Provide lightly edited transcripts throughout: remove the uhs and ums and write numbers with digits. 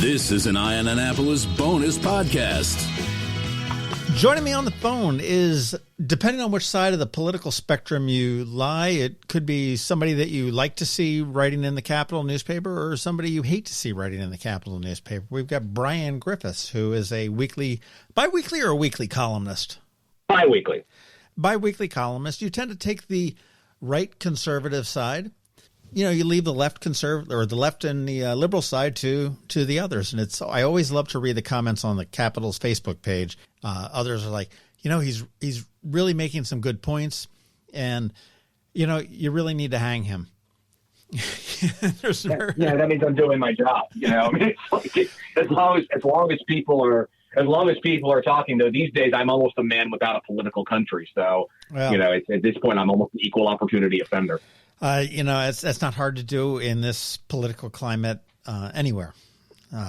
This is an Eye on Annapolis bonus podcast. Joining me on the phone is, depending on which side of the political spectrum you lie, it could be somebody that you like to see writing in the Capital newspaper or somebody you hate to see writing in the Capital newspaper. We've got Brian Griffiths, who is a bi-weekly or a weekly columnist? Bi-weekly. Bi-weekly columnist. You tend to take the right conservative side. You know, you leave the left conservative or the left and the liberal side to the others. And I always love to read the comments on the Capital's Facebook page. Others are like, you know, he's really making some good points, and you know, you really need to hang him. Yeah, that means I'm doing my job. You know, I mean, it's like, as long as people are talking, though, these days I'm almost a man without a political country. So, you know, at this point, I'm almost an equal opportunity offender. You know, it's not hard to do in this political climate anywhere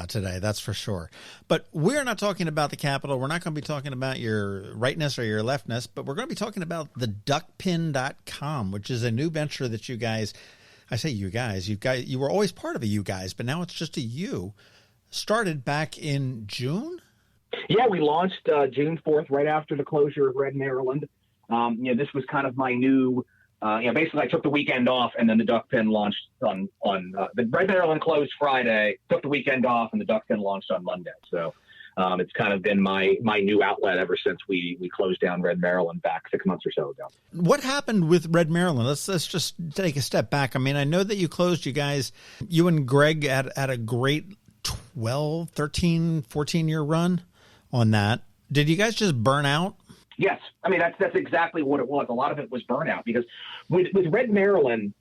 today, that's for sure. But we're not talking about the Capitol. We're not going to be talking about your rightness or your leftness, but we're going to be talking about the Duckpin.com, which is a new venture that you guys, I say you guys, you were always part of a you guys, but now it's just a you, started back in June? Yeah, we launched June 4th, right after the closure of Red Maryland. You know, this was kind of my new... basically I took the weekend off, and then the Duckpin launched on the Red Maryland closed Friday, took the weekend off, and the Duckpin launched on Monday. So it's kind of been my new outlet ever since we closed down Red Maryland back 6 months or so ago. What happened with Red Maryland? Let's just take a step back. I mean, I know that you closed, you and Greg had a great 12, 13, 14-year run on that. Did you guys just burn out? Yes. I mean, that's exactly what it was. A lot of it was burnout because with Red Maryland,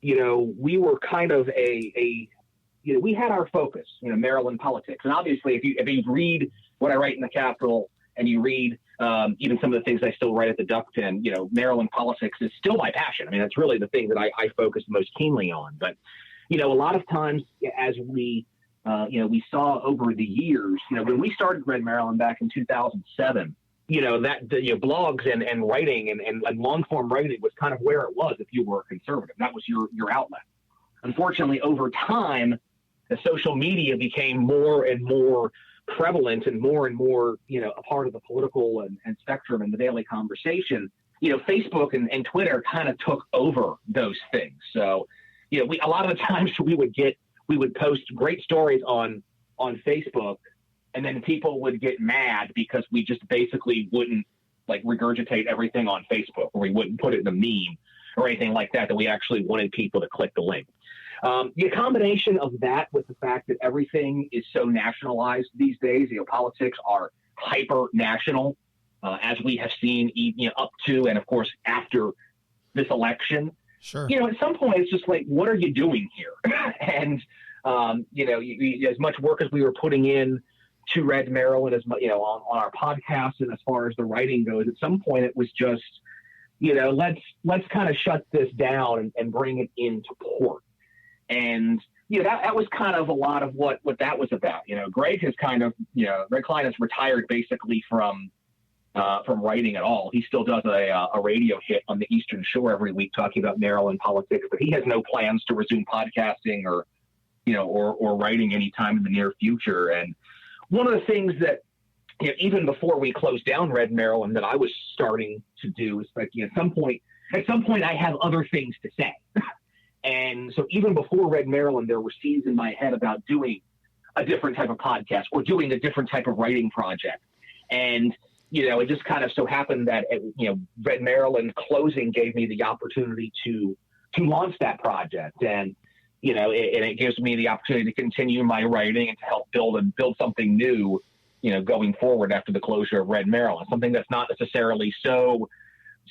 you know, we were kind of we had our focus, you know, Maryland politics. And obviously, if you read what I write in the Capitol and you read even some of the things I still write at the Duckpin, you know, Maryland politics is still my passion. I mean, that's really the thing that I focus most keenly on. But, you know, a lot of times as we saw over the years, you know, when we started Red Maryland back in 2007, you know, blogs and writing and long form writing was kind of where it was if you were a conservative. That was your outlet. Unfortunately, over time, the social media became more and more prevalent and more, you know, a part of the political and spectrum and the daily conversation. You know, Facebook and Twitter kind of took over those things. So, you know, a lot of the times we would post great stories on Facebook, and then people would get mad because we just basically wouldn't like regurgitate everything on Facebook, or we wouldn't put it in a meme or anything like that we actually wanted people to click the link. The combination of that with the fact that everything is so nationalized these days, you know, politics are hyper national, as we have seen, you know, up to and of course after this election. Sure. You know, at some point it's just like, what are you doing here? And you know, as much work as we were putting in to Red Maryland, as you know, on our podcast, and as far as the writing goes, at some point it was just, you know, let's kind of shut this down and bring it into port. And you know, that was kind of a lot of what that was about. You know, Greg has kind of, you know, Greg Klein has retired basically from writing at all. He still does a radio hit on the Eastern Shore every week talking about Maryland politics, but he has no plans to resume podcasting or, you know, or writing anytime in the near future. And one of the things that, you know, even before we closed down Red Maryland, that I was starting to do is like, you know, at some point I have other things to say. And so even before Red Maryland, there were seeds in my head about doing a different type of podcast or doing a different type of writing project. And, you know, it just kind of so happened that, you know, Red Maryland closing gave me the opportunity to launch that project. And, you know, it gives me the opportunity to continue my writing and to help build something new, you know, going forward after the closure of Red Maryland, something that's not necessarily so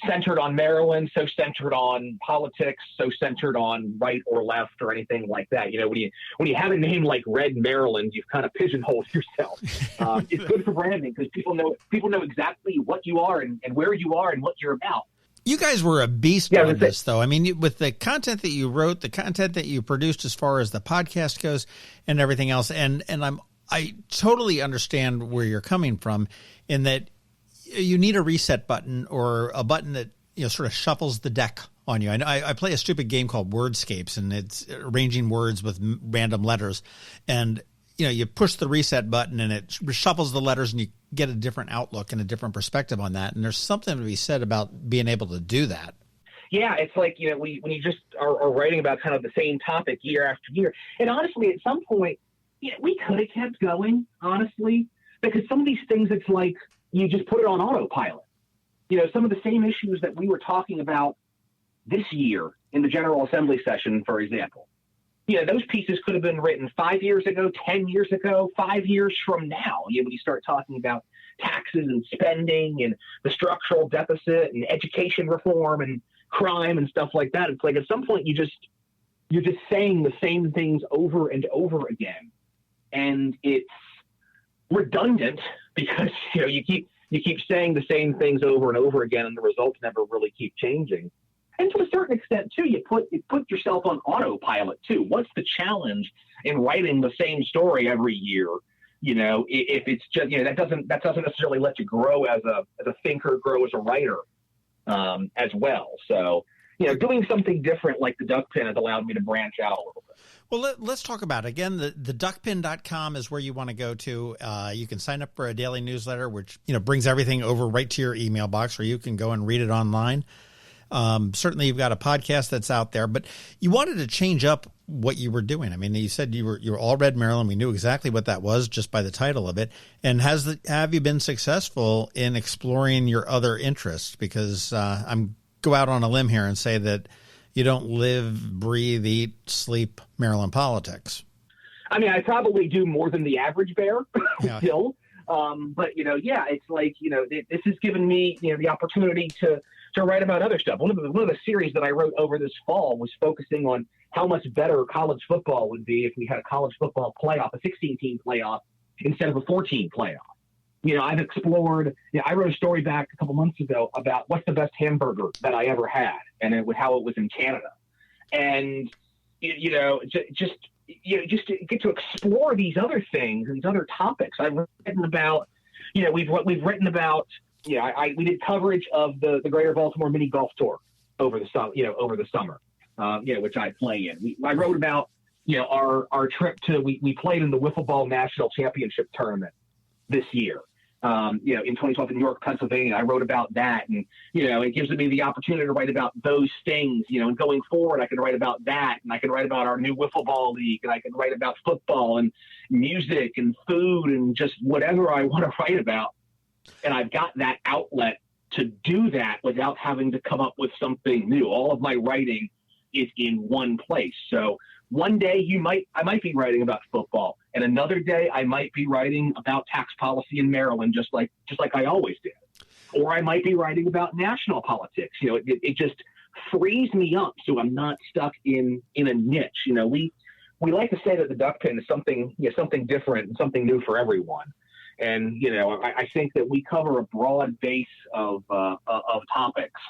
centered on Maryland, so centered on politics, so centered on right or left or anything like that. You know, when you have a name like Red Maryland, you've kind of pigeonholed yourself. It's good for branding because people know exactly what you are and where you are and what you're about. You guys were a beast on this, though. I mean, with the content that you wrote, the content that you produced as far as the podcast goes and everything else, and I totally understand where you're coming from in that you need a reset button or a button that, you know, sort of shuffles the deck on you. I play a stupid game called Wordscapes, and it's arranging words with random letters. And, you push the reset button and it shuffles the letters and you get a different outlook and a different perspective on that. And there's something to be said about being able to do that. Yeah, it's like, when you just are writing about kind of the same topic year after year. And honestly, at some point, we could have kept going, honestly, because some of these things, it's like you just put it on autopilot. Some of the same issues that we were talking about this year in the General Assembly session, for example. Those pieces could have been written 5 years ago, 10 years ago, 5 years from now. When you start talking about taxes and spending and the structural deficit and education reform and crime and stuff like that. It's like at some point you're just saying the same things over and over again. And it's redundant because, you keep saying the same things over and over again and the results never really keep changing. And to a certain extent too, you put yourself on autopilot too. What's the challenge in writing the same story every year? If it's just, that doesn't necessarily let you grow as a thinker, grow as a writer. As well. So, doing something different like the Duckpin has allowed me to branch out a little bit. Well, let's talk about it. Again, the duckpin.com is where you want to go to. You can sign up for a daily newsletter, which, brings everything over right to your email box, or you can go and read it online. Certainly you've got a podcast that's out there, but you wanted to change up what you were doing. I mean, you said you were all Red Maryland. We knew exactly what that was just by the title of it. And have you been successful in exploring your other interests? Because I'm go out on a limb here and say that you don't live, breathe, eat, sleep Maryland politics. I mean, I probably do more than the average bear still. But, it's like, this has given me, the opportunity to write about other stuff. One of the series that I wrote over this fall was focusing on how much better college football would be if we had a college football playoff, a 16-team playoff instead of a 14 playoff. I've explored, I wrote a story back a couple months ago about what's the best hamburger that I ever had and how it was in Canada. And, just to get to explore these other things, these other topics. I've written about, we've written about, we did coverage of the Greater Baltimore Mini Golf Tour over the summer, which I play in. I wrote about, our trip we played in the Wiffle Ball National Championship Tournament this year. In 2012 in York, Pennsylvania. I wrote about that, and it gives me the opportunity to write about those things. And going forward, I can write about that, and I can write about our new wiffle ball league, and I can write about football and music and food and just whatever I want to write about. And I've got that outlet to do that without having to come up with something new. All of my writing is in one place. So one day I might be writing about football, and another day I might be writing about tax policy in Maryland, just like I always did. Or I might be writing about national politics. It just frees me up so I'm not stuck in a niche. We like to say that the Duckpin is something different and something new for everyone. And I think that we cover a broad base of topics,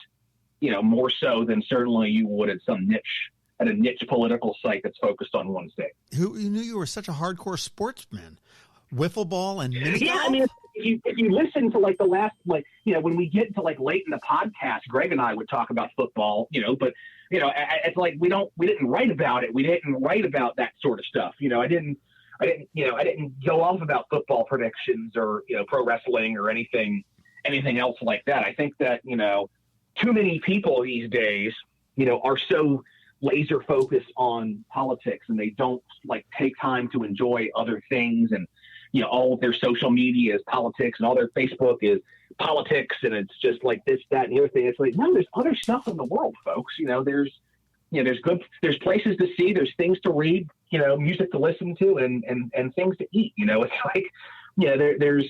more so than certainly you would at a niche political site that's focused on one state. Who knew you were such a hardcore sportsman? Wiffle ball and mini golf? Yeah, I mean, if you listen to the last, when we get to late in the podcast, Greg and I would talk about football, but it's like we didn't write about it. We didn't write about that sort of stuff. I didn't go off about football predictions or pro wrestling or anything else like that. I think that too many people these days are so laser focused on politics, and they don't take time to enjoy other things. And all of their social media is politics, and all their Facebook is politics, and it's just this, that, and the other thing. It's like, no, there's other stuff in the world, folks. There's places to see, there's things to read, music to listen to, and things to eat. It's like,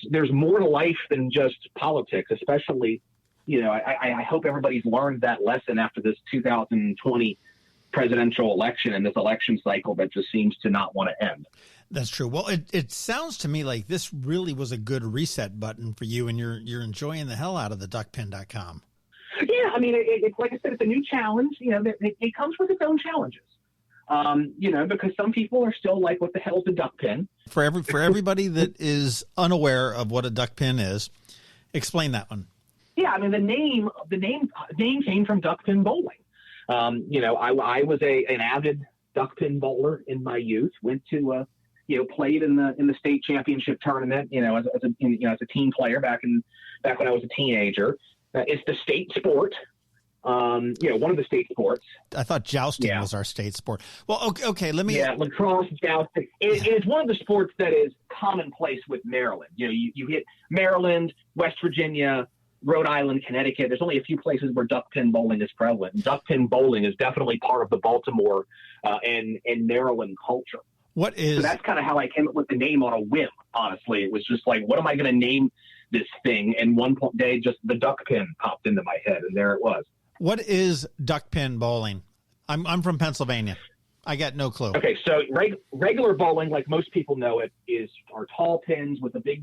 there's more to life than just politics, especially, I hope everybody's learned that lesson after this 2020 presidential election and this election cycle that just seems to not want to end. That's true. Well, it sounds to me like this really was a good reset button for you, and you're enjoying the hell out of the duckpin.com. Yeah, I mean, it's like I said, it's a new challenge. It comes with its own challenges. Because some people are still like, what the hell is a duckpin? For everybody that is unaware of what a duckpin is, explain that one. Yeah, I mean, the name came from duckpin bowling. I was an avid duckpin bowler in my youth. Went to played in the state championship tournament, as a team player back when I was a teenager. It's the state sport. One of the state sports. I thought jousting was our state sport. Well, okay, let me. Yeah, lacrosse, jousting. It is one of the sports that is commonplace with Maryland. You hit Maryland, West Virginia, Rhode Island, Connecticut. There's only a few places where duckpin bowling is prevalent. Duckpin bowling is definitely part of the Baltimore and Maryland culture. So that's kind of how I came up with the name on a whim, honestly. It was just like, what am I going to name this thing? And one day, just the duckpin popped into my head, and there it was. What is duckpin bowling? I'm from Pennsylvania. I got no clue. Okay, so regular bowling, like most people know it, are tall pins with the big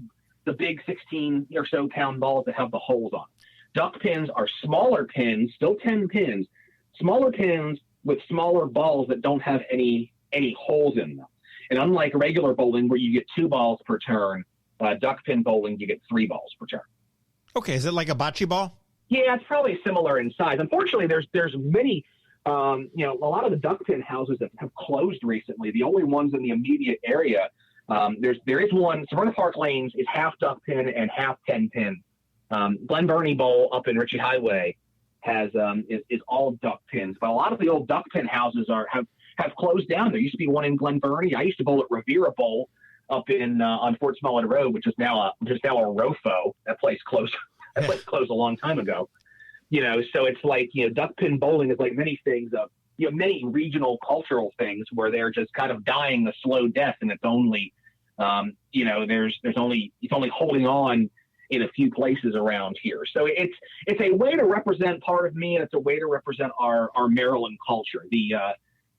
16 or so pound balls that have the holes on. Duck pins are smaller pins, still 10 pins, smaller pins with smaller balls that don't have any holes in them. And unlike regular bowling where you get 2 balls per turn, duck pin bowling, you get 3 balls per turn. Okay, is it like a bocce ball? Yeah, it's probably similar in size. Unfortunately, there's many, a lot of the duck pin houses that have closed recently. The only ones in the immediate area, there is one. Severna Park Lanes is half duck pin and half 10 pin. Glen Burnie Bowl up in Ritchie Highway is all duck pins, but a lot of the old duck pin houses have closed down. There used to be one in Glen Burnie. I used to bowl at Riviera Bowl up in on Fort Smollett Road, which is now a ROFO. That place closed. That place closed a long time ago. So it's like, duck pin bowling is like many things many regional cultural things where they're just kind of dying a slow death, and it's only, it's only holding on in a few places around here. So it's a way to represent part of me, and it's a way to represent our Maryland culture.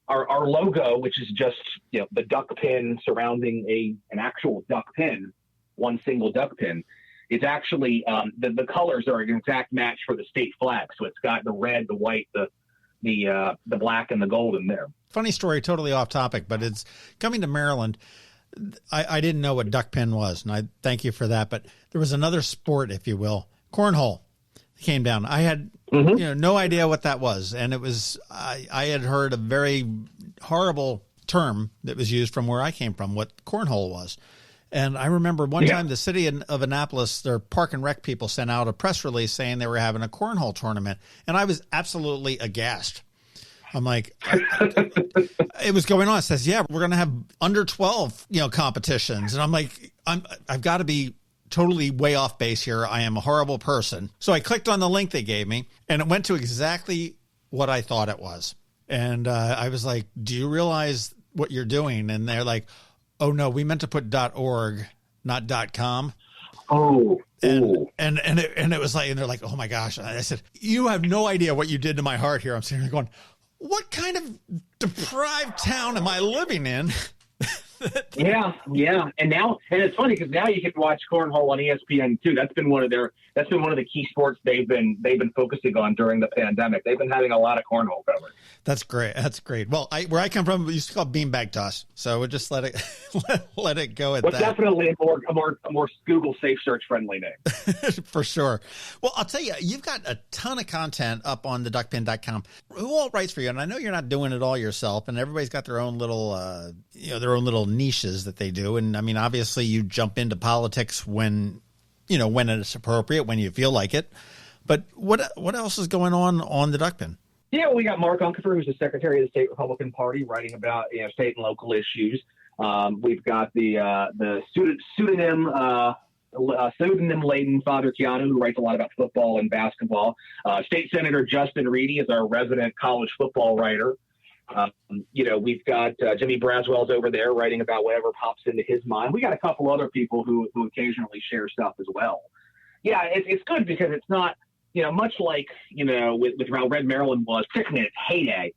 Our logo, which is just the duck pin surrounding an actual duck pin, one single duck pin. It's actually the colors are an exact match for the state flag. So it's got the red, the white, the black, and the gold in there. Funny story, totally off topic, but it's coming to Maryland. I didn't know what duck pin was, and I thank you for that. But there was another sport, if you will, cornhole, came down. I had no idea what that was, and it was I had heard a very horrible term that was used from where I came from, what cornhole was. And I remember one time the city of Annapolis, their park and rec people sent out a press release saying they were having a cornhole tournament. And I was absolutely aghast. I'm like, it was going on. It says, yeah, we're going to have under 12, competitions. And I'm like, I've got to be totally way off base here. I am a horrible person. So I clicked on the link they gave me, and it went to exactly what I thought it was. And I was like, do you realize what you're doing? And they're like, oh no, we meant to put .org, not .com. Oh, and it was like, and they're like, oh my gosh. And I said, you have no idea what you did to my heart here. I'm sitting here going, what kind of deprived town am I living in? Yeah. And it's funny because now you can watch cornhole on ESPN too. That's been one of the key sports they've been focusing on during the pandemic. They've been having a lot of cornhole coverage. That's great. Well, where I come from, we used to call it beanbag toss. So we'll just let it let it go at that. Definitely a more Google safe search friendly name. For sure. Well, I'll tell you, you've got a ton of content up on the duckpin.com. Who all writes for you? And I know you're not doing it all yourself, and everybody's got their own little niches that they do. And I mean, obviously you jump into politics when it's appropriate, when you feel like it. But what else is going on the Duckpin? Yeah, well, we got Mark Unkefer, who's the secretary of the state Republican Party, writing about state and local issues. We've got the pseudonym-laden Father Keanu, who writes a lot about football and basketball. State Senator Justin Reedy is our resident college football writer. We've got Jimmy Braswell's over there writing about whatever pops into his mind. We got a couple other people who occasionally share stuff as well. Yeah, it's good because it's not, much like, with how Red Maryland was, particularly in its heyday.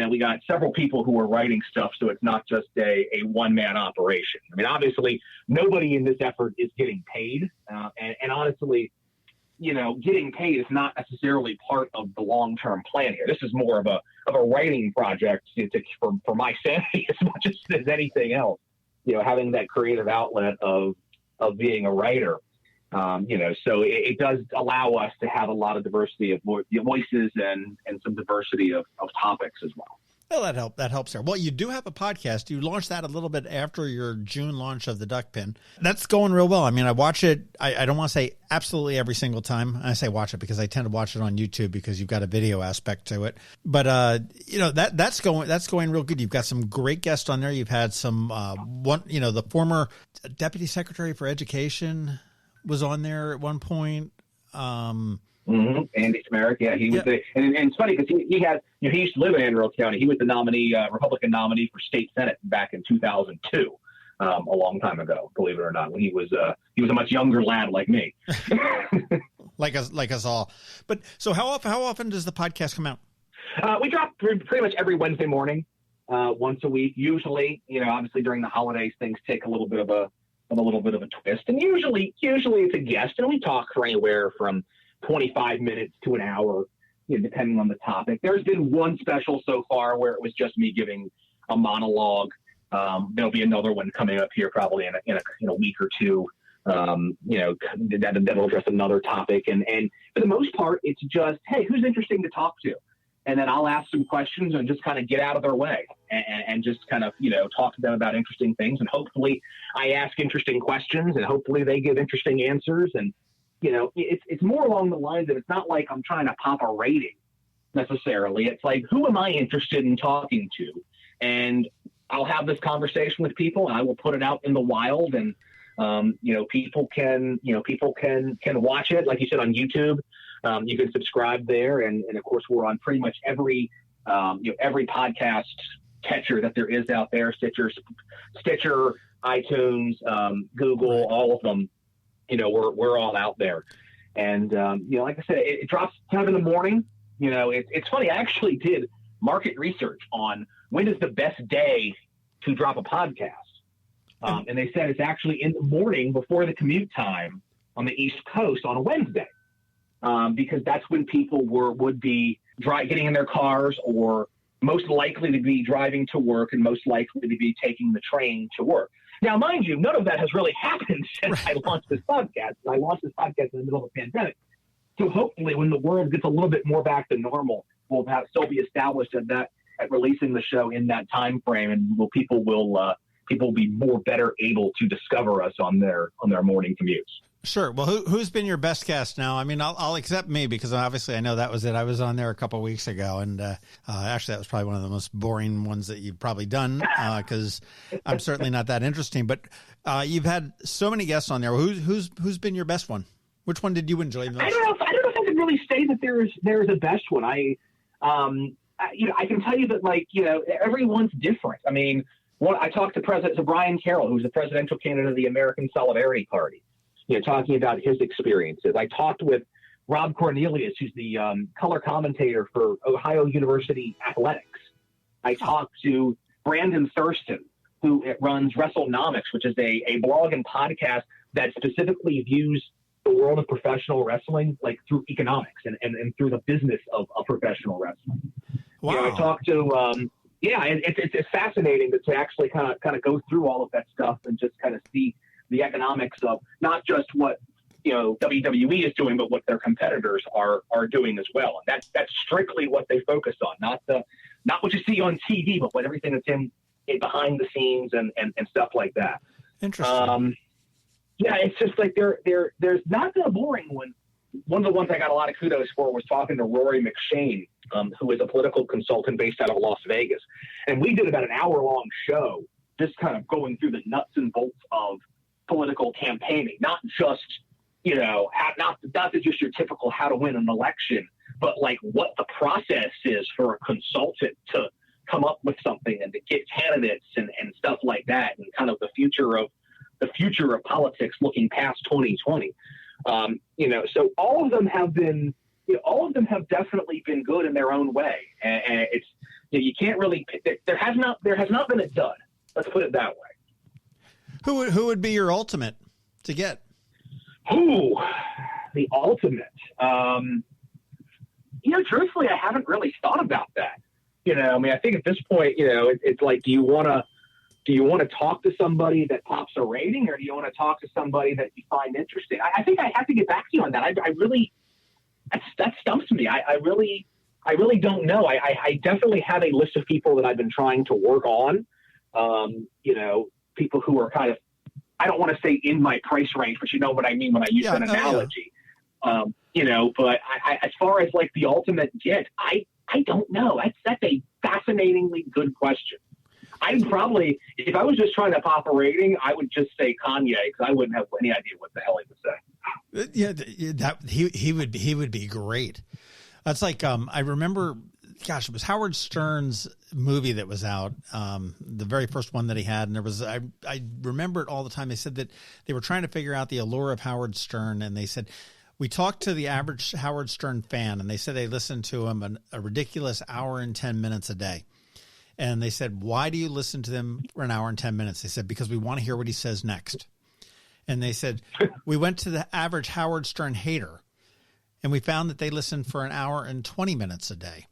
We got several people who are writing stuff, so it's not just a one-man operation. I mean, obviously, nobody in this effort is getting paid, and honestly, getting paid is not necessarily part of the long-term plan here. This is more of a writing project for my sanity as much as anything else. Having that creative outlet of being a writer. So it does allow us to have a lot of diversity of voices and some diversity of topics as well. Well, that helps there. Well, you do have a podcast. You launched that a little bit after your June launch of the Duckpin. That's going real well. I mean, I watch it. I don't want to say absolutely every single time. I say watch it because I tend to watch it on YouTube because you've got a video aspect to it. But that's going real good. You've got some great guests on there. You've had some the former Deputy Secretary for Education was on there at one point. Andy Smerrick, yeah, he was and it's funny because he used to live in Anne Arundel County. He was the nominee, Republican nominee for state senate back in 2002, a long time ago. Believe it or not, when he was a much younger lad like me, like us all. But so how often does the podcast come out? We drop pretty much every Wednesday morning, once a week. Usually, obviously during the holidays, things take a little bit of a twist, and usually it's a guest, and we talk for anywhere from 25 minutes to an hour, depending on the topic. There's been one special so far where it was just me giving a monologue. There'll be another one coming up here probably in a week or two. That'll address another topic. And for the most part, it's just, hey, who's interesting to talk to? And then I'll ask some questions and just kind of get out of their way and just kind of, talk to them about interesting things. And hopefully I ask interesting questions and hopefully they give interesting answers. And, it's more along the lines of, it's not like I'm trying to pop a rating necessarily. It's like, who am I interested in talking to? And I'll have this conversation with people and I will put it out in the wild, and, people can watch it. Like you said, on YouTube, you can subscribe there. And of course we're on pretty much every podcast catcher that there is out there, Stitcher, iTunes, Google, all of them. We're all out there. And, like I said, it drops kind of in the morning. It's funny. I actually did market research on when is the best day to drop a podcast. And they said it's actually in the morning before the commute time on the East Coast on a Wednesday, because that's when people would be getting in their cars, or most likely to be driving to work and most likely to be taking the train to work. Now, mind you, none of that has really happened since I launched this podcast. I launched this podcast in the middle of a pandemic. So hopefully when the world gets a little bit more back to normal, we'll still be established at releasing the show in that time frame, and people will be better able to discover us on their morning commutes. Sure. Well, who's been your best guest now? I mean, I'll accept me because obviously I know that was it. I was on there a couple of weeks ago, and actually that was probably one of the most boring ones that you've probably done because I'm certainly not that interesting. But you've had so many guests on there. Who's been your best one? Which one did you enjoy the most? I don't know if I can really say that there's a best one. I can tell you that everyone's different. I mean, I talked to Brian Carroll, who's the presidential candidate of the American Solidarity Party, talking about his experiences. I talked with Rob Cornelius, who's the color commentator for Ohio University Athletics. I talked to Brandon Thurston, who runs WrestleNomics, which is a blog and podcast that specifically views the world of professional wrestling through economics and through the business of professional wrestling. Wow. I talked to it's fascinating to actually kind of go through all of that stuff and just kind of see the economics of not just what WWE is doing, but what their competitors are doing as well. And that's strictly what they focus on, not what you see on TV, but what everything that's in behind the scenes and stuff like that. Interesting. It's just there's not a boring one. One of the ones I got a lot of kudos for was talking to Rory McShane, who is a political consultant based out of Las Vegas. And we did about an hour-long show just kind of going through the nuts and bolts of political campaigning, not just, not just your typical how to win an election, but what the process is for a consultant to come up with something and to get candidates and stuff like that, and kind of the future of politics looking past 2020. So all of them have been, all of them have definitely been good in their own way. And it's, you can't really, there has not been a dud. Let's put it that way. Who would be your ultimate to get? Ooh, the ultimate. Truthfully, I haven't really thought about that. I think at this point, it's like, do you want to talk to somebody that pops a rating, or do you want to talk to somebody that you find interesting? I think I have to get back to you on that. I really, that stumps me. I really, I really don't know. I definitely have a list of people that I've been trying to work on. People who are kind of, I don't want to say in my price range, but you know what I mean when I use an analogy. But as far as like the ultimate get, I don't know. That's a fascinatingly good question. I'd probably, if I was just trying to pop a rating, I would just say Kanye, because I wouldn't have any idea what the hell he would say. Yeah, he would be great. That's like I remember, gosh, it was Howard Stern's movie that was out, the very first one that he had, and there was I remember it all the time. They said that they were trying to figure out the allure of Howard Stern, and they said, we talked to the average Howard Stern fan, and they said they listened to him a ridiculous hour and 10 minutes a day. And they said, why do you listen to them for an hour and 10 minutes? They said, because we want to hear what he says next. And they said, we went to the average Howard Stern hater, and we found that they listened for an hour and 20 minutes a day.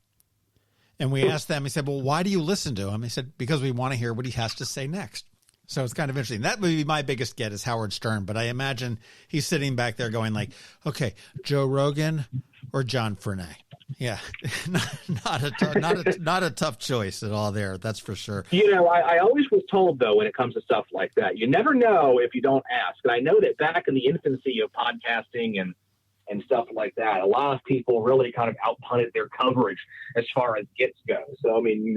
And we asked them, he said, well, why do you listen to him? He said, because we want to hear what he has to say next. So it's kind of interesting. That would be my biggest get is Howard Stern. But I imagine he's sitting back there going like, okay, Joe Rogan or John Frenay. Yeah, not a tough choice at all there. That's for sure. I always was told, though, when it comes to stuff like that, you never know if you don't ask. And I know that back in the infancy of podcasting and stuff like that, a lot of people really kind of outpunted their coverage as far as gets go. So, I mean,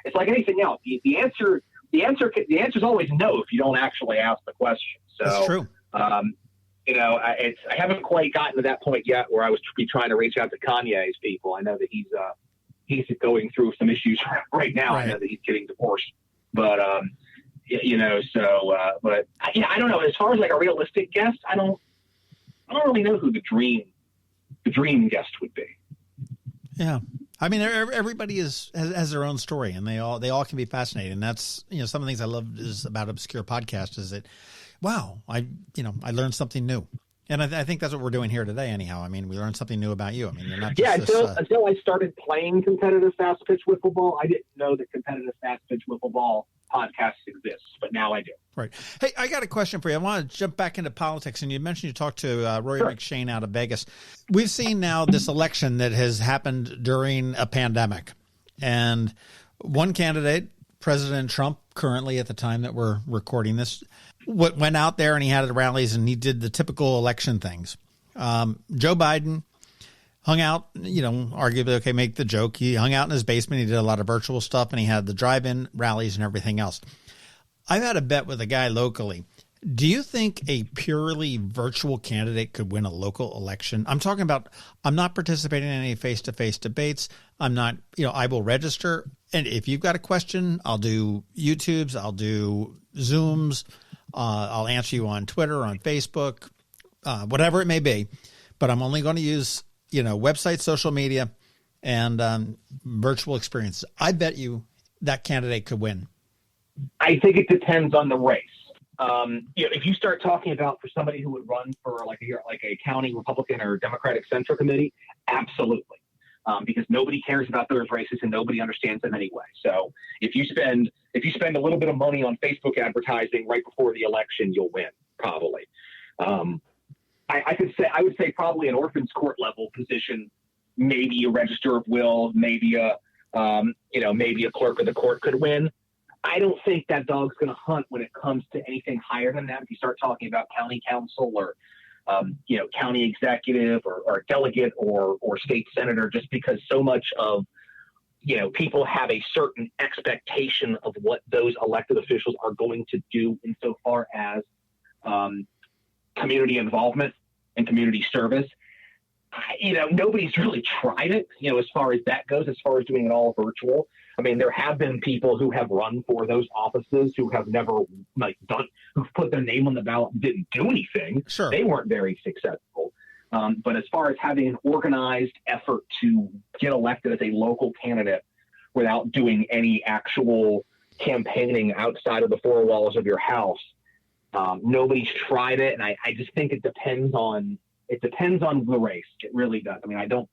it's like anything else. The answer is always no if you don't actually ask the question. So, that's true. I haven't quite gotten to that point yet where I was trying to reach out to Kanye's people. I know that he's going through some issues right now. Right. I know that he's getting divorced, but I don't know. As far as like a realistic guest, I don't really know who the dream guest would be. Yeah. I mean, everybody has their own story, and they all can be fascinating. And that's, some of the things I love is about obscure podcasts is that, wow, I learned something new. And I think that's what we're doing here today anyhow. I mean, we learned something new about you. I mean, you're not just until I started playing competitive fast pitch wiffle ball, I didn't know that competitive fast pitch wiffle ball podcasts exist, but now I do. Right. Hey, I got a question for you. I want to jump back into politics, and you mentioned you talked to Roy McShane out of Vegas. We've seen now this election that has happened during a pandemic, and one candidate, President Trump, currently at the time that we're recording this, went out there and he had rallies and he did the typical election things. Joe Biden hung out, arguably, okay, make the joke. He hung out in his basement. He did a lot of virtual stuff, and he had the drive-in rallies and everything else. I've had a bet with a guy locally. Do you think a purely virtual candidate could win a local election? I'm talking about, I'm not participating in any face-to-face debates. I'm not, I will register. And if you've got a question, I'll do YouTubes, I'll do Zooms, I'll answer you on Twitter, on Facebook, whatever it may be. But I'm only going to use, websites, social media, and virtual experiences. I bet you that candidate could win. I think it depends on the race. If you start talking about for somebody who would run for like a county Republican or Democratic Central Committee, absolutely. Because nobody cares about those races and nobody understands them anyway. So if you spend a little bit of money on Facebook advertising right before the election, you'll win probably. I would say probably an orphans court level position, maybe a register of will, maybe a clerk of the court could win. I don't think that dog's going to hunt when it comes to anything higher than that. If you start talking about county council or county executive or delegate or state senator, just because so much of, people have a certain expectation of what those elected officials are going to do insofar as community involvement and community service. Nobody's really tried it, as far as that goes, as far as doing it all virtual. I mean, there have been people who have run for those offices who have never who've put their name on the ballot and didn't do anything. Sure. They weren't very successful. But as far as having an organized effort to get elected as a local candidate without doing any actual campaigning outside of the four walls of your house, nobody's tried it. And I just think it depends on the race. It really does. I mean, I don't,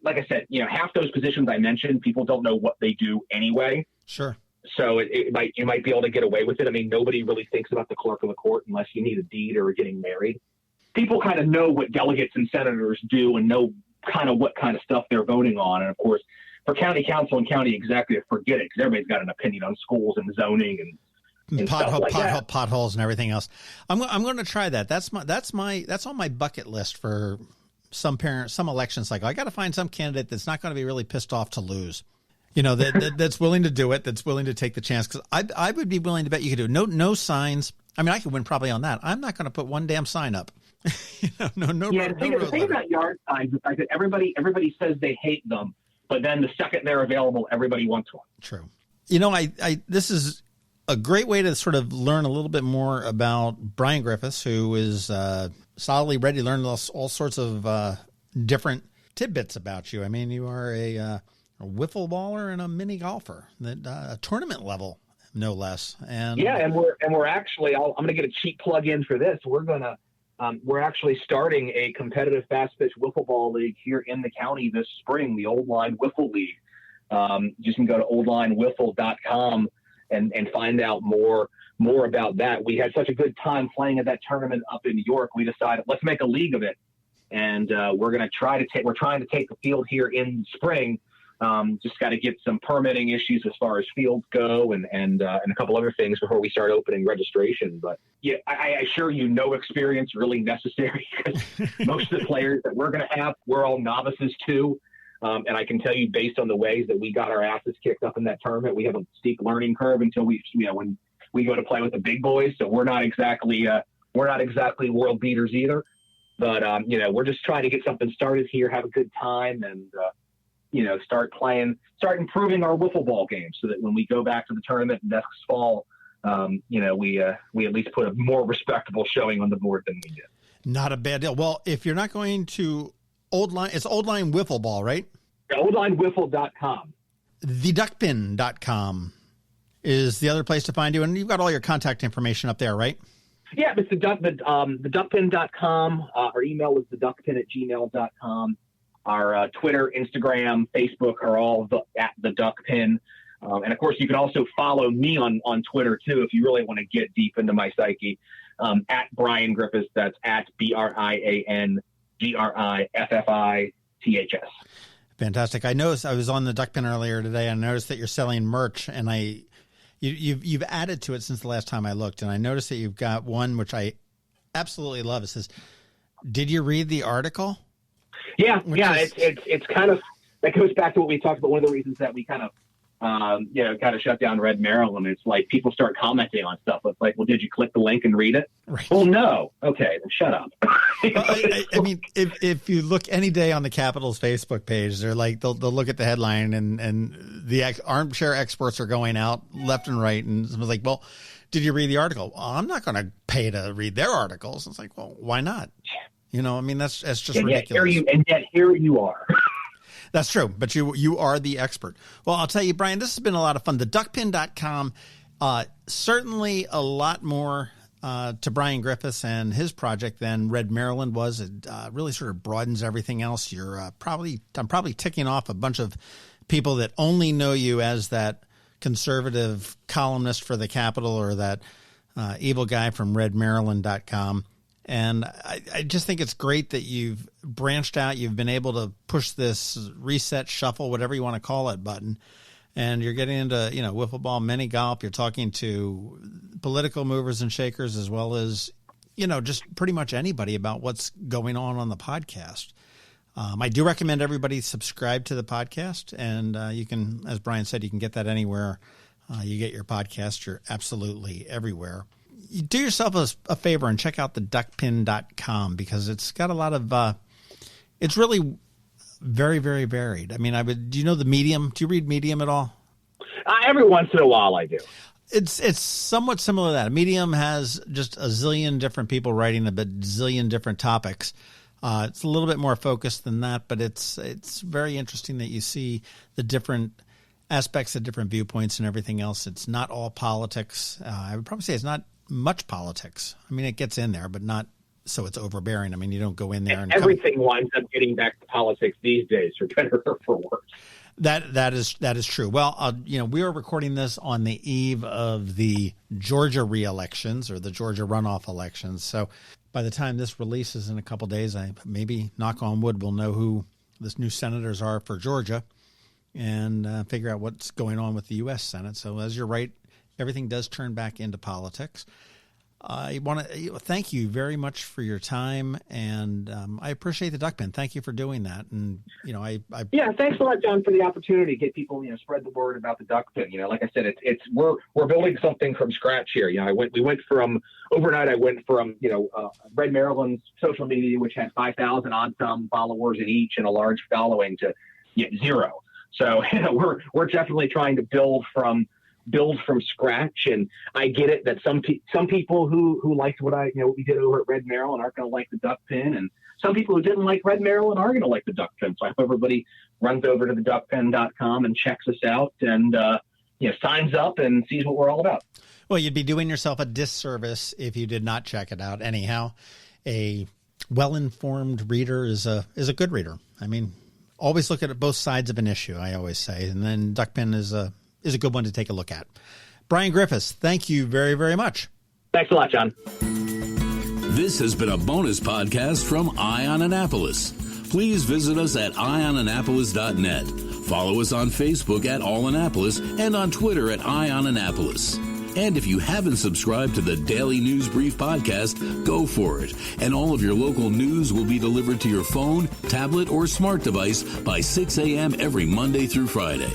like I said, half those positions I mentioned, people don't know what they do anyway. Sure. So you might be able to get away with it. I mean, nobody really thinks about the clerk of the court unless you need a deed or getting married. People kind of know what delegates and senators do and know what kind of stuff they're voting on. And of course, for county council and county executive, forget it, because everybody's got an opinion on schools and zoning and stuff like that. Potholes and everything else. I'm going to try that. That's on my bucket list for some election cycle. I got to find some candidate that's not going to be really pissed off to lose. That's willing to do it. That's willing to take the chance. Because I would be willing to bet you could do no signs. I mean, I could win probably on that. I'm not going to put one damn sign up. The thing about yard signs is the fact that everybody says they hate them, but then the second they're available, everybody wants one. True. This is a great way to sort of learn a little bit more about Brian Griffiths, who is solidly ready to learn all sorts of different tidbits about you. I mean, you are a wiffle baller and a mini golfer, a tournament level, no less. And we're actually, I'm going to get a cheap plug in for this. We're actually starting a competitive fast pitch wiffle ball league here in the county this spring, the Old Line Wiffle League. You can go to oldlinewiffle.com and find out more about that. We had such a good time playing at that tournament up in New York. We decided, let's make a league of it. And we're trying to take the field here in spring. Just got to get some permitting issues as far as fields go and a couple other things before we start opening registration. But yeah, I assure you, no experience really necessary, because most of the players that we're going to have, we're all novices too. And I can tell you, based on the ways that we got our asses kicked up in that tournament, we have a steep learning curve until when we go to play with the big boys. So we're not exactly world beaters either. But we're just trying to get something started here, have a good time, and start improving our wiffle ball game, so that when we go back to the tournament next fall, we at least put a more respectable showing on the board than we did. Not a bad deal. Well, if you're not going to it's Old Line Wiffle Ball, right? Oldlinewiffle.com. The Duckpin.com is the other place to find you, and you've got all your contact information up there, right? Yeah, it's the Duckpin.com. Our email is theduckpin@gmail.com. Our Twitter, Instagram, Facebook are all at the Duckpin. And of course, you can also follow me on Twitter too, if you really want to get deep into my psyche. At Brian Griffiths, that's at BrianGriffiths. Fantastic. I noticed, I was on the Duckpin earlier today. I noticed that you're selling merch, and you've added to it since the last time I looked, and I noticed that you've got one which I absolutely love. It says, "Did you read the article?" Yeah. It's kind of, that goes back to what we talked about. One of the reasons that we kind of shut down Red Maryland. It's like people start commenting on stuff. It's like, well, did you click the link and read it? Right. Well, no. Okay, then shut up. I mean, if you look any day on the Capitol's Facebook page, they're like, they'll look at the headline and the armchair experts are going out left and right, and someone's like, well, did you read the article? Well, I'm not going to pay to read their articles. It's like, well, why not? I mean, that's just ridiculous. Yet here you are. That's true, but you are the expert. Well, I'll tell you, Brian, this has been a lot of fun. The Duckpin.com, certainly a lot more to Brian Griffiths and his project than Red Maryland was. It really sort of broadens everything else. I'm probably ticking off a bunch of people that only know you as that conservative columnist for the Capitol, or that evil guy from redmaryland.com. And I just think it's great that you've branched out. You've been able to push this reset, shuffle, whatever you want to call it button. And you're getting into, wiffle ball, mini golf. You're talking to political movers and shakers, as well as, just pretty much anybody about what's going on the podcast. I do recommend everybody subscribe to the podcast. And you can, as Brian said, you can get that anywhere you get your podcast. You're absolutely everywhere. You do yourself a favor and check out the duckpin.com, because it's got a lot of it's really very, very varied. I mean, do you know the Medium? Do you read Medium at all? Every once in a while I do. It's somewhat similar to that. Medium has just a zillion different people writing a bazillion different topics. It's a little bit more focused than that, but it's very interesting that you see the different aspects of different viewpoints and everything else. It's not all politics. I would probably say it's not much politics. I mean, it gets in there, but not so it's overbearing. I mean, you don't go in there and everything winds up getting back to politics these days, for better or for worse. That is true. Well, we are recording this on the eve of the Georgia re-elections, or the Georgia runoff elections. So by the time this releases in a couple days, I maybe, knock on wood, we'll know who this new senators are for Georgia, and figure out what's going on with the U.S. Senate. So as you're right, everything does turn back into politics. I want to thank you very much for your time, and I appreciate the Duckpin. Thank you for doing that. And yeah, thanks a lot, John, for the opportunity to get people, spread the word about the Duckpin. Like I said, we're building something from scratch here. We went from overnight. I went from Red Maryland's social media, which had 5,000 odd some followers in each and a large following, to 0. So we're definitely trying to build from scratch. And I get it that some people who liked what we did over at Red Maryland aren't going to like the Duckpin, and some people who didn't like Red Maryland are going to like the Duckpin. So I hope everybody runs over to the duckpin.com and checks us out and signs up and sees what we're all about. Well, you'd be doing yourself a disservice if you did not check it out. Anyhow, a well-informed reader is a good reader. I mean, always look at both sides of an issue, I always say, and then Duckpin is a good one to take a look at. Brian Griffiths, thank you very, very much. Thanks a lot, John. This has been a bonus podcast from Eye on Annapolis. Please visit us at eyeonannapolis.net. Follow us on Facebook at All Annapolis and on Twitter at Eye on Annapolis. And if you haven't subscribed to the Daily News Brief podcast, go for it. And all of your local news will be delivered to your phone, tablet, or smart device by 6 a.m. every Monday through Friday.